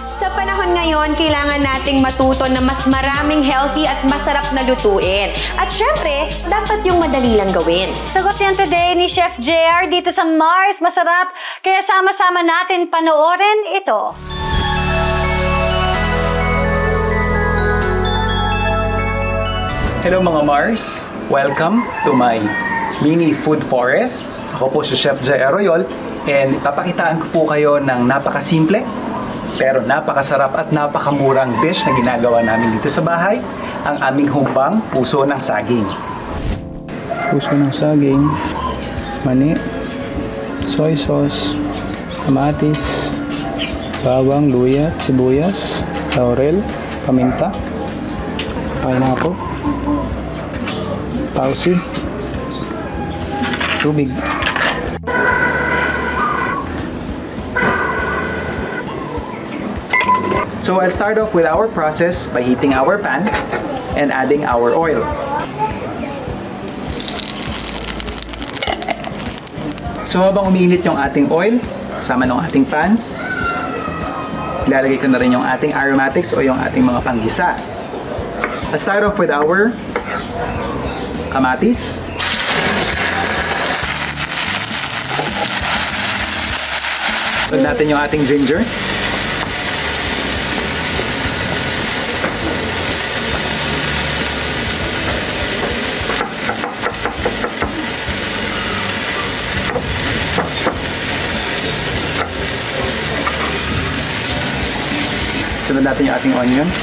Sa panahon ngayon, kailangan nating matuto na mas maraming healthy at masarap na lutuin. At syempre, dapat yung madali lang gawin. Sagot yan today ni Chef JR dito sa Mars Masarap. Kaya sama-sama natin panoorin ito. Hello mga Mars! Welcome to my mini food forest. Ako po si Chef JR Royol and papakitaan ko po kayo ng napakasimple pero napakasarap at napakamurang dish na ginagawa namin dito sa bahay, ang aming humpang puso ng saging. Puso ng saging, mani, soy sauce, kamatis, bawang, luya, sibuyas, laurel, paminta, pineapple, tausi, tubig. So I'll start off with our process by heating our pan and adding our oil. So habang umiinit yung ating oil, kasama ng ating pan, ilalagay ko na rin yung ating aromatics o yung ating mga panggisa. Let's start off with our kamatis. Sunod natin yung ating ginger. Sunod natin yung ating onions.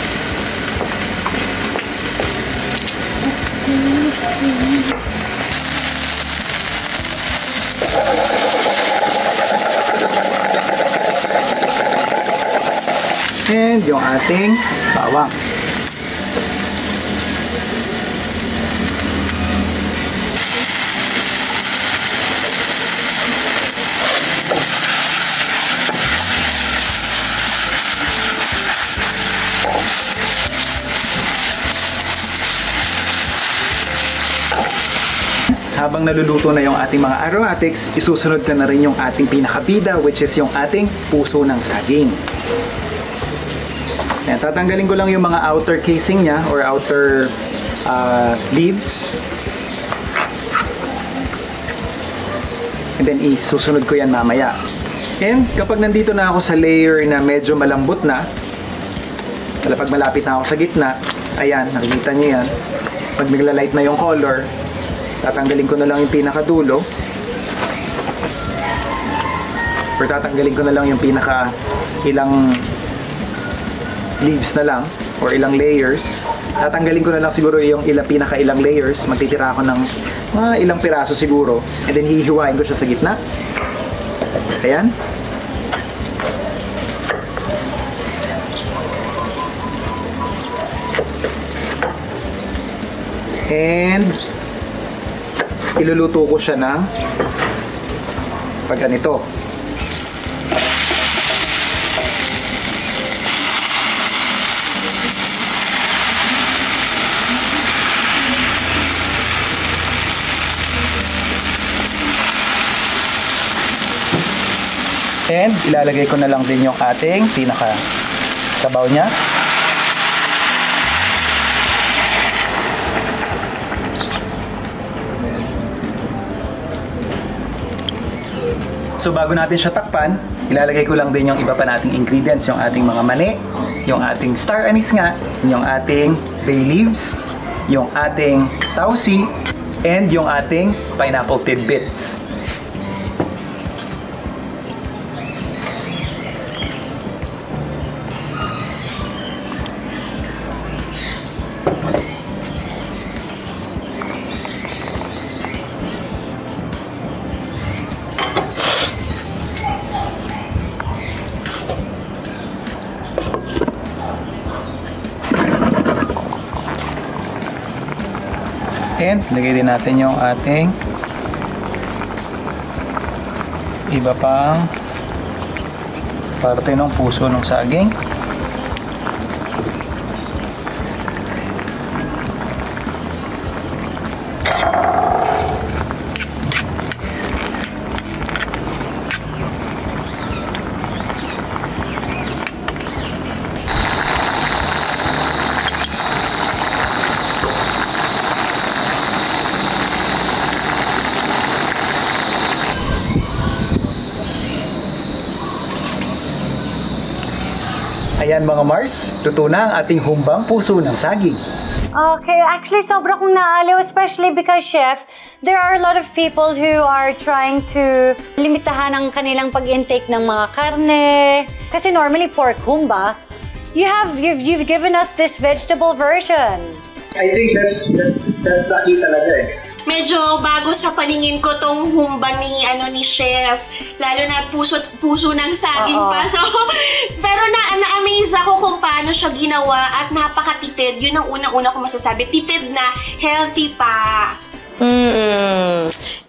And yung ating bawang. Habang naluluto na yung ating mga aromatics, isusunod ka na rin yung ating pinakabida, which is yung ating puso ng saging. Ayan, tatanggalin ko lang yung mga outer casing niya or outer leaves. And then isusunod ko yan mamaya. And kapag nandito na ako sa layer na medyo malambot na, pag malapit na ako sa gitna, ayan, nakikita niyo yan. Pag nagla-light na yung color, tatanggalin ko na lang yung pinakadulo or tatanggalin ko na lang yung pinaka ilang leaves na lang or ilang layers. Tatanggalin ko na lang siguro yung pinaka ilang layers. Magtitira ako ng mga ilang piraso siguro and then hihiwain ko siya sa gitna. Ayan. And iluluto ko siya ng pag ganito. And ilalagay ko na lang din yung ating pinaka sabaw niya. So bago natin siya takpan, ilalagay ko lang din yung iba pa nating ingredients, yung ating mga mani, yung ating star anise nga, yung ating bay leaves, yung ating tausi, and yung ating pineapple tidbits. And lagay din natin yung ating iba pang parte ng puso ng saging. Ayan mga Mars, luto na ang ating humbang puso ng saging. Okay, actually sobra kong naaliw, especially because, Chef, there are a lot of people who are trying to limitahan ang kanilang pag-intake ng mga karne. Kasi normally pork humba. You've given us this vegetable version. I think that's the key talaga eh. Medyo bago sa paningin ko tong humba ni chef. Lalo na puso ng saging Oo. pa. So, pero na-amaze ako kung paano siya ginawa at napakatipid. Yun ang unang-una ko masasabi. Tipid na, healthy pa.